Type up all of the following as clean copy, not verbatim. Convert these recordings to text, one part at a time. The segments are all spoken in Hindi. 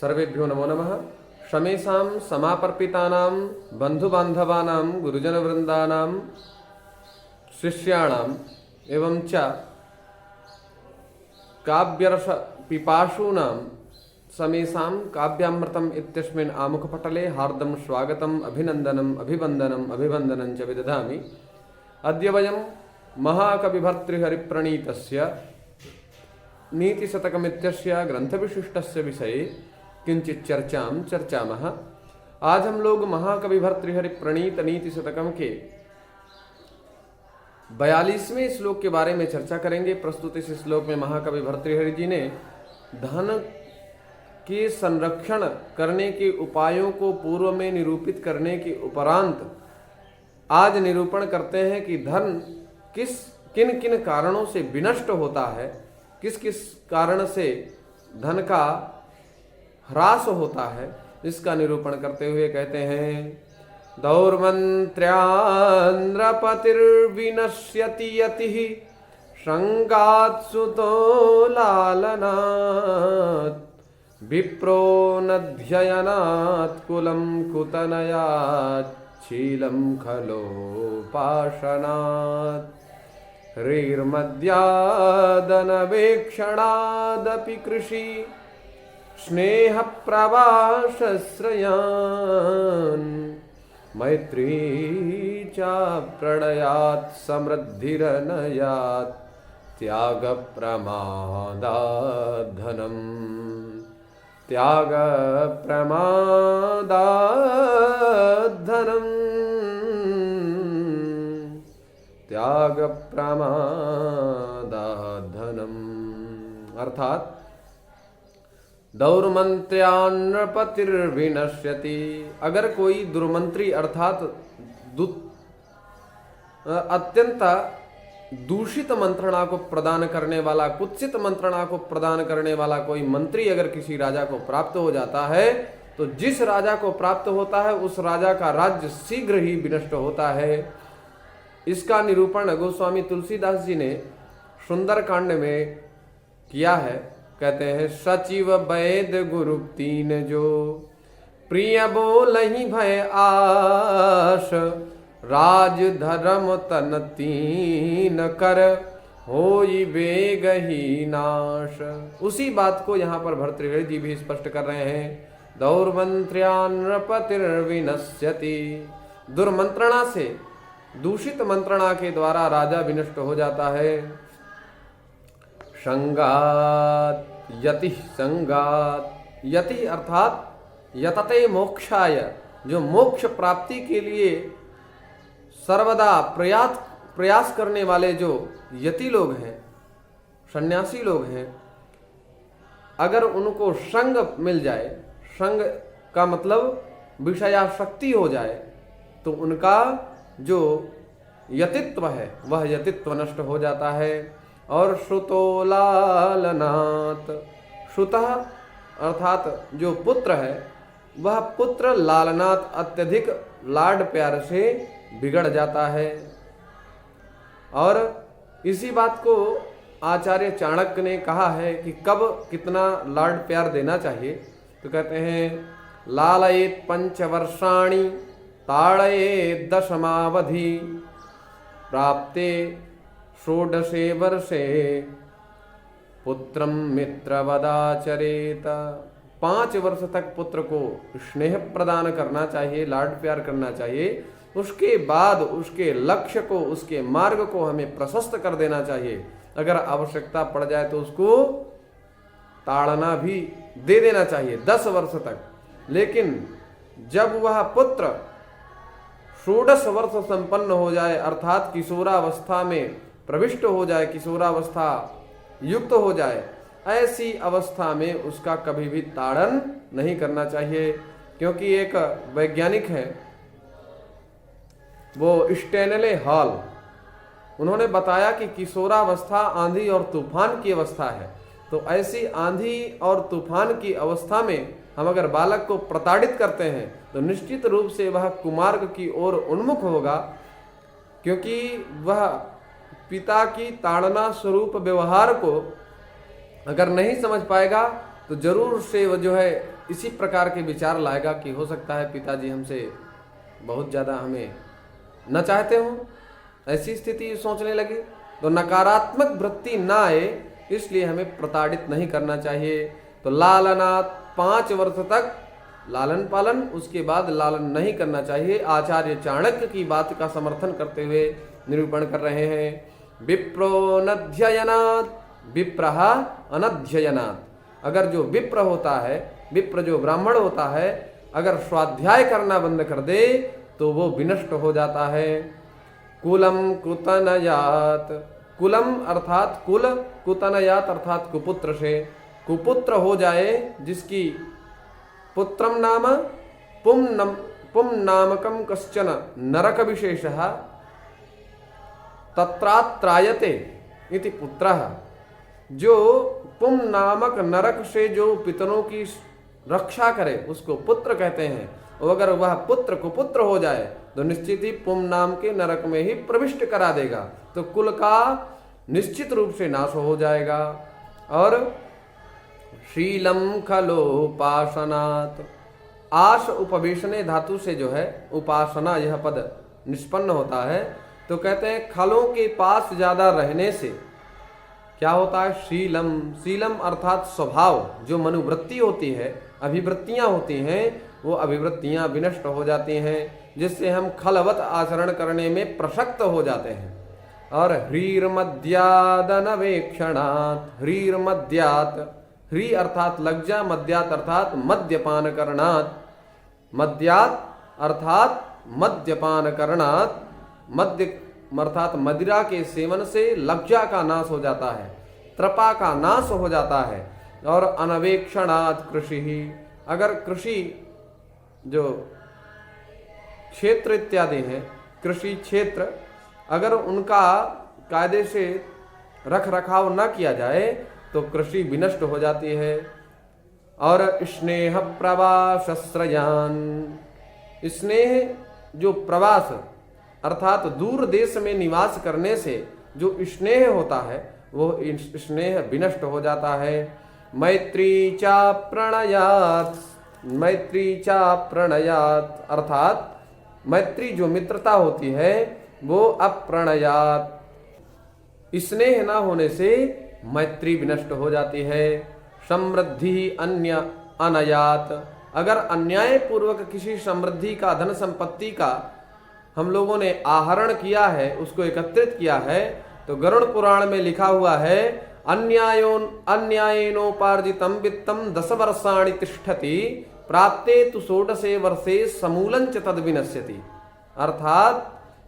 सर्वेभ्यो नमो नमः। शमेषां समापर्पितानां बन्धुबान्धवानां गुरुजनवृन्दानां शिष्याणाम् एवं च काव्यरस पिपासूनां समेषां काव्यामृतम् इत्यस्मिन् आमुखपटले हार्दं स्वागतम् अभिनन्दनम् अभिवन्दनम् अभिवन्दनं च विदधामि। अद्य वयं महाकविभर्तृहरिप्रणीतस्य नीतिशतकमित्यस्य ग्रंथविशिष्टस्य विषये किंचित चर्चामः। आज हम लोग महाकवि भर्तृहरि प्रणीत नीति शतकम के 42वें श्लोक के बारे में चर्चा करेंगे। प्रस्तुत इस श्लोक में महाकवि भर्तृहरि जी ने धन के संरक्षण करने के उपायों को पूर्व में निरूपित करने के उपरांत आज निरूपण करते हैं कि धन किन किन कारणों से विनष्ट होता है, किस किस कारण से धन का ह्रास होता है, इसका निरूपण करते हुए कहते हैं दौर्मन्त्र्यान्द्रपतिर्विनश्यति यतिः शृङ्गात् सुतो लालनात् विप्रो नध्ययनात् कुलं कुतनयात् शीलं खलोपासनात् ह्रीर्मद्यादनवेक्षणादपि कृषि स्नेहप्रवासश्रयान् मैत्री च प्रणयात् समृद्धिरनयात् त्यागप्रमादात् धनम् त्यागप्रमादात् धनम् त्यागप्रमादात् धनम्। अर्थात दौर्मन्त्र्यान्नपतिर्विनश्यति, अगर कोई दुर्मंत्री अर्थात अत्यंत दूषित मंत्रणा को प्रदान करने वाला, कुत्सित मंत्रणा को प्रदान करने वाला कोई मंत्री अगर किसी राजा को प्राप्त हो जाता है तो जिस राजा को प्राप्त होता है उस राजा का राज्य शीघ्र ही विनष्ट होता है। इसका निरूपण गोस्वामी तुलसीदास जी ने सुंदर कांड में किया है। कहते हैं सचिव वैद गुरु तीन जो प्रिय बोलहि भय आश राज धर्म तन तीन कर होई वेगहि नाश। उसी बात को यहाँ पर भर्तृहरि जी भी स्पष्ट कर रहे हैं। दौर्मन्त्र्यान्नपतिर्विनश्यति, दुर्मंत्रणा से, दूषित मंत्रणा के द्वारा राजा विनष्ट हो जाता है। संगात यति, संगात यति अर्थात यतते मोक्षाय, जो मोक्ष प्राप्ति के लिए सर्वदा प्रयास करने वाले जो यति लोग हैं, सन्यासी लोग हैं, अगर उनको संग मिल जाए, संग का मतलब विषयासक्ति हो जाए, तो उनका जो यतित्व है वह यतित्व नष्ट हो जाता है। और श्रुतो लालनाथ, श्रुतः अर्थात जो पुत्र है वह पुत्र लालनाथ अत्यधिक लाड प्यार से बिगड़ जाता है। और इसी बात को आचार्य चाणक्य ने कहा है कि कब कितना लाड प्यार देना चाहिए। तो कहते हैं लालयेत पंचवर्षाणि ताड़येत दशमावधि प्राप्ते षोडशे वर्षे पुत्रम मित्रवदाचरेत। 5 वर्ष तक पुत्र को स्नेह प्रदान करना चाहिए, लाड प्यार करना चाहिए। उसके बाद उसके लक्ष्य को, उसके मार्ग को हमें प्रशस्त कर देना चाहिए। अगर आवश्यकता पड़ जाए तो उसको ताड़ना भी दे देना चाहिए 10 वर्ष तक। लेकिन जब वह पुत्र 16 वर्ष संपन्न हो जाए अर्थात किशोरावस्था में प्रविष्ट हो जाए, किशोरावस्था युक्त हो जाए, ऐसी अवस्था में उसका कभी भी ताड़न नहीं करना चाहिए। क्योंकि एक वैज्ञानिक है, वो स्टेनले हॉल, उन्होंने बताया कि किशोरावस्था आंधी और तूफान की अवस्था है। तो ऐसी आंधी और तूफान की अवस्था में हम अगर बालक को प्रताड़ित करते हैं तो निश्चित रूप से वह कुमार्ग की ओर उन्मुख होगा, क्योंकि वह पिता की ताड़ना स्वरूप व्यवहार को अगर नहीं समझ पाएगा तो जरूर से वो जो है इसी प्रकार के विचार लाएगा कि हो सकता है पिताजी हमसे बहुत ज़्यादा हमें न चाहते हों, ऐसी स्थिति सोचने लगे। तो नकारात्मक वृत्ति ना आए इसलिए हमें प्रताड़ित नहीं करना चाहिए। तो लालनात् 5 वर्ष तक लालन पालन, उसके बाद लालन नहीं करना चाहिए। आचार्य चाणक्य की बात का समर्थन करते हुए निरूपण कर रहे हैं। विप्रो नध्ययनात् विप्रः अनध्ययनात्। अगर जो विप्र होता है, विप्र जो ब्राह्मण होता है, अगर स्वाध्याय करना बंद कर दे तो वो विनष्ट हो जाता है। कुलम कुतनयात, कुलम अर्थात कुल, कुतनयात अर्थात कुपुत्र से, कुपुत्र हो जाए जिसकी पुत्रम नाम पुम नामकम कश्चन नरक विशेषः तत्रात्रायते इति पुत्रः। जो पुम नामक नरक से जो पितरों की रक्षा करे उसको पुत्र कहते हैं। और अगर वह पुत्र कुपुत्र हो जाए तो निश्चित ही पुम नाम के नरक में ही प्रविष्ट करा देगा। तो कुल का निश्चित रूप से नाश हो जाएगा। और शीलम खलोपासनात्, आश उपवेशने धातु से जो है उपासना यह पद निष्पन्न होता है। तो कहते हैं खलों के पास ज्यादा रहने से क्या होता है? शीलम, शीलम अर्थात स्वभाव, जो मनोवृत्ति होती है, अभिवृत्तियां होती हैं, वो अभिवृत्तियां विनष्ट हो जाती हैं, जिससे हम खलवत आचरण करने में प्रसक्त हो जाते हैं। और ह्रीर मद्यादनवेक्षणात्, ह्रीर मद्यात्, ह्री अर्थात लज्जा, मद्यात अर्थात मद्यपान करणात्, मद्यात अर्थात मद्यपान करणात्, मद्य अर्थात मदिरा के सेवन से लज्जा का नाश हो जाता है, त्रपा का नाश हो जाता है। और अनवेक्षणात् कृषि ही, अगर कृषि जो क्षेत्र इत्यादि हैं, कृषि क्षेत्र, अगर उनका कायदे से रख रखाव न किया जाए तो कृषि विनष्ट हो जाती है। और स्नेह प्रवासश्रयान, स्नेह जो प्रवास अर्थात दूर देश में निवास करने से जो स्नेह होता है वो स्नेह विनष्ट हो जाता है। मैत्री चा प्रणयात, मैत्री चा प्रणयात अर्थात मैत्री जो मित्रता होती है वो अप्रणयात, स्नेह ना होने से मैत्री विनष्ट हो जाती है। समृद्धि अन्य अनयात, अगर अन्याय पूर्वक किसी समृद्धि का, धन संपत्ति का हम लोगों ने आहरण किया है, उसको एकत्रित किया है, तो गरुड़ पुराण में लिखा हुआ है अन्यायेनोपार्जितम वित्तम 10 वर्षाणि तिष्ठति प्राप्ते तु 16 वर्षे समूलंच तद विनश्यति। अर्थात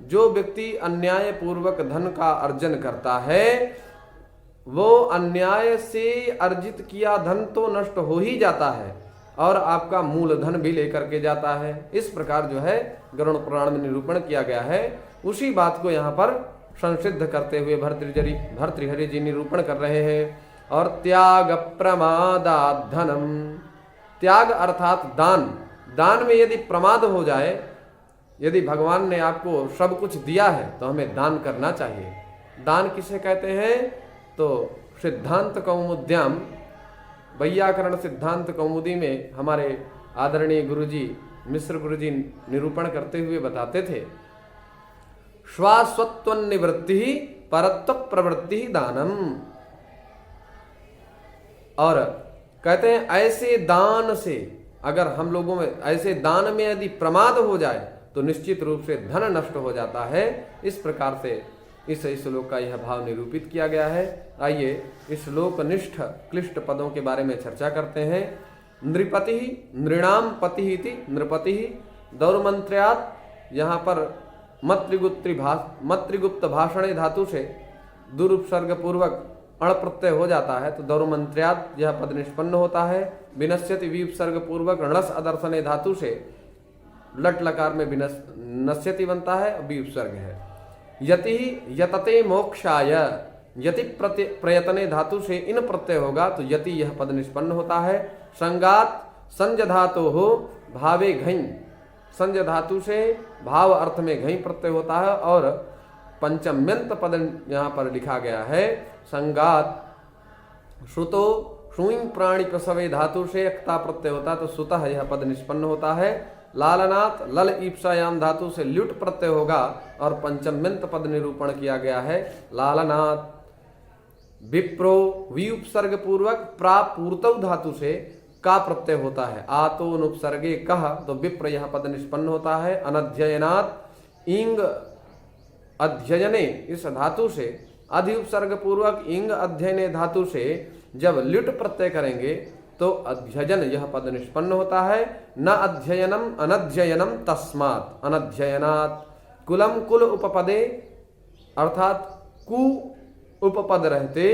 जो व्यक्ति अन्याय पूर्वक धन का अर्जन करता है वो अन्याय से अर्जित किया धन तो नष्ट हो ही जाता है और आपका मूलधन भी लेकर के जाता है। इस प्रकार जो है गरुड़ पुराण में निरूपण किया गया है। उसी बात को यहाँ पर संसिद्ध करते हुए भर्तृहरि जी निरूपण कर रहे हैं। और त्याग प्रमादात् धनम, त्याग अर्थात दान, दान में यदि प्रमाद हो जाए, यदि भगवान ने आपको सब कुछ दिया है तो हमें दान करना चाहिए। दान किसे कहते हैं? तो सिद्धांत कौमुद्याम, वैयाकरण सिद्धांत कौमुदी में हमारे आदरणीय गुरुजी मिश्र गुरुजी निरूपण करते हुए बताते थे, श्वास्वत्वनिवृत्ति परत्व प्रवृत्ति दानम। और कहते हैं ऐसे दान से, अगर हम लोगों में ऐसे दान में यदि प्रमाद हो जाए तो निश्चित रूप से धन नष्ट हो जाता है। इस प्रकार से इस श्लोक का यह भाव निरूपित किया गया है। आइए इस श्लोक निष्ठ क्लिष्ट पदों के बारे में चर्चा करते हैं। नृपति, नृणाम पति इति नृपति, दौर्मंत्र्यात्, यहाँ पर मत्रिगुप्त भाषणे धातु से दुरुपसर्ग पूर्वक अण प्रत्यय हो जाता है तो दौर्मंत्र्यात् यह पद निष्पन्न होता है। विनश्यति विपसर्ग पूर्वक णस अदर्शने धातु से लट लकार में नश्यति बनता है, विपसर्ग है। यति यतते मोक्षाय, यति प्रयतने धातु से इन प्रत्यय होगा तो यति यह पद निष्पन्न होता है। संगात संज धातु हो भावे घई, संज धातु से भाव अर्थ में घई प्रत्यय होता है। और पंचम्यंत पद यहाँ पर लिखा गया है। संगात श्रुतो सुईं प्राणी प्रसवे धातु से अक्ता प्रत्यय होता है तो सुतः यह पद निष्पन्न होता है। लालनात् लल ईप्सायाम धातु से ल्युट प्रत्यय होगा और पंचम्यंत पद निरूपण किया गया है लालनात्। विप्रो वी उपसर्ग पूर्वक प्रापूर्तव धातु से का प्रत्यय होता है। आतो अनुपसर्गे कह तो विप्र यह पद निष्पन्न होता है। अनध्ययनात् इंग अध्ययने इस धातु से अधि उपसर्ग पूर्वक इंग अध्ययने धातु से जब ल्युट प्रत्यय करेंगे तो अध्ययन यह पद निष्पन्न होता है। न अध्ययनम अनध्ययनम तस्मात् अनध्ययनात्। कुलम कुल उपपदे अर्थात कु उपपद रहते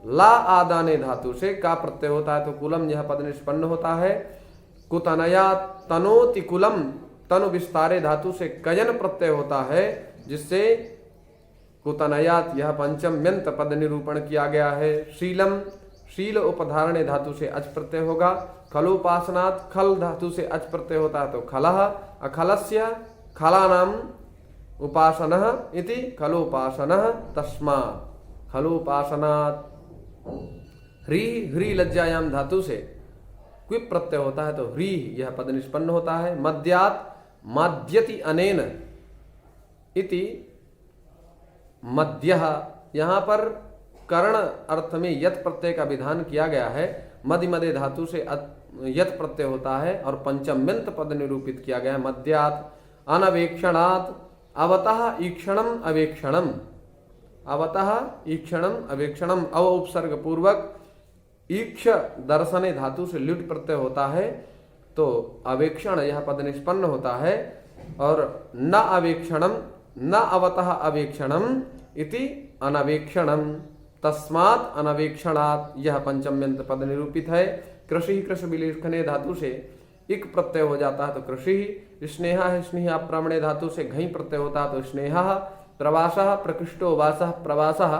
ला आदाने धातु से का प्रत्यय होता है तो कुलम यह पद निष्पन्न होता है। कुतनया तनोति कुलम तनु विस्तारे धातु से कयन प्रत्यय होता है जिससे कुतनयात यह पंचम्यंत पद निरूपण किया गया है। शीलम शील उपधारणे धातु से अच प्रत्यय होगा। खलोपासनात् खल धातु से अच प्रत्यय होता है तो खलः। अखलस्य खलानाम उपासनः इति खलोपासनः तस्मात् खलोपासनात्। ह्री ह्री लज्जायाम धातु से क्विप प्रत्यय होता है तो ह्री यह पद निष्पन्न होता है। मद्यात् माद्यति अनेन इति मध्यः यहाँ पर कर्ण अर्थ में यत प्रत्यय का विधान किया गया है। मदि मदे धातु से यत प्रत्यय होता है और पंचम्यंत पद निरूपित किया गया है। मद्यात् अनवेक्षणात् अवतः ईक्षणम अवेक्षणम अवतः ईक्षणम अवेक्षणम अव उपसर्ग पूर्वक ईक्ष दर्शने धातु से ल्युट प्रत्यय होता है तो अवेक्षण यह पद निष्पन्न होता है। और न अवेक्षणम न अवतः अवेक्षणम इति अनवेक्षणम तस्मात् अनवेक्षणात् यह पंचम्यंत पद निरूपित है। कृषि कृष विलेखने धातु से इक प्रत्यय हो जाता है तो कृषि। स्नेहा है स्नेहा प्रमणे धातु से घई प्रत्यय होता है तो स्नेहा। प्रवासः प्रकृष्टो वासः प्रवासः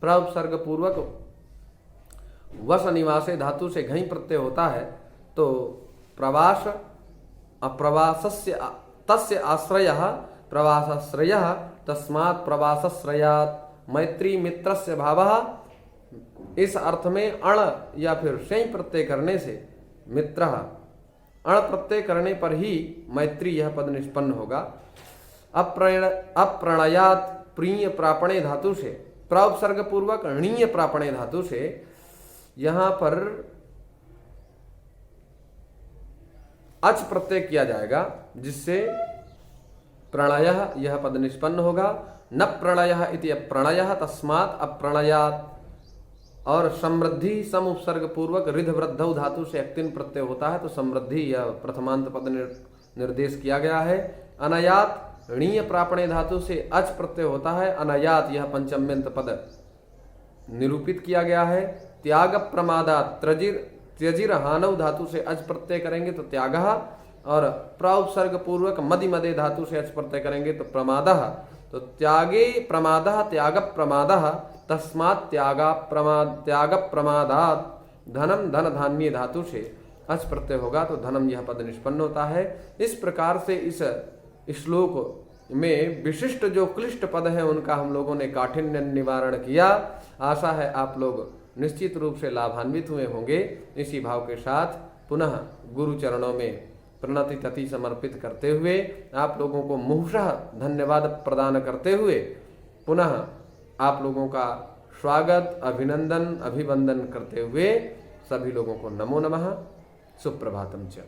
प्रउपसर्ग पूर्वक वस निवासे धातु से घई प्रत्यय होता है तो प्रवास अप्रवासस्य तस्य आश्रयः प्रवासाश्रयः तस्मात् प्रवासाश्रयात्। मैत्री मित्रस्य भावः इस अर्थ में अण या फिर शै प्रत्यय करने से मित्रः अण प्रत्यय करने पर ही मैत्री यह पद निष्पन्न होगा। अप्रणयात प्रिय प्रापणे धातु से प्रउपसर्ग पूर्वक णीय प्रापणे धातु से यहां पर अच प्रत्यय किया जाएगा जिससे प्रणयः यह पद निष्पन्न होगा। न प्रणयः इति अप्रणयः तस्मात् अप्रणयात्। और समृद्धि सम उपसर्ग पूर्वक रिध वृद्धौ धातु से एक्तिन प्रत्यय होता है तो समृद्धि यह प्रथमांत पद निर्देश किया गया है। अनयात णीय प्रापणे धातु से अच प्रत्यय होता है। अनयात यह पंचम्यंत पद निरूपित किया गया है। त्याग प्रमादात त्यजिर हानव धातु से अच प्रत्यय करेंगे तो त्यागः और प्रउपसर्ग पूर्वक मदि मदे धातु से अच प्रत्यय करेंगे तो प्रमादः। तो त्यागे प्रमादः त्याग प्रमादः तस्मात् त्याग प्रमादात्। धनम धन धान्य धातु से अच प्रत्यय होगा तो धनम यह पद निष्पन्न होता है। इस प्रकार से इस श्लोक में विशिष्ट जो क्लिष्ट पद हैं उनका हम लोगों ने काठिन्य निवारण किया। आशा है आप लोग निश्चित रूप से लाभान्वित हुए होंगे। इसी भाव के साथ पुनः गुरु चरणों में प्रणति तति समर्पित करते हुए आप लोगों को मुहूर्षः धन्यवाद प्रदान करते हुए पुनः आप लोगों का स्वागत अभिनंदन अभिवंदन करते हुए सभी लोगों को नमो नमः सुप्रभातम च।